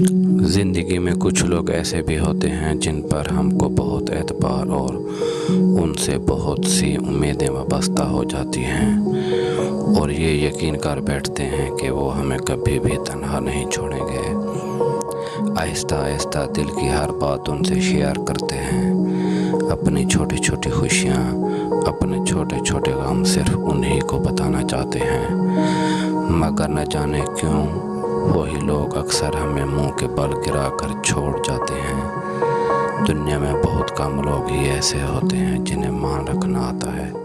ज़िंदगी में कुछ लोग ऐसे भी होते हैं जिन पर हमको बहुत एतबार और उनसे बहुत सी उम्मीदें वाबस्ता हो जाती हैं और ये यकीन कर बैठते हैं कि वो हमें कभी भी तन्हा नहीं छोड़ेंगे। आहिस्ता आहिस्ता दिल की हर बात उनसे शेयर करते हैं, अपनी छोटी छोटी खुशियाँ, अपने छोटे छोटे गम सिर्फ उन्हीं को बताना चाहते हैं। मगर न जाने क्यों वही लोग अक्सर हमें मुंह के बल गिरा कर छोड़ जाते हैं। दुनिया में बहुत कम लोग ही ऐसे होते हैं जिन्हें मान रखना आता है।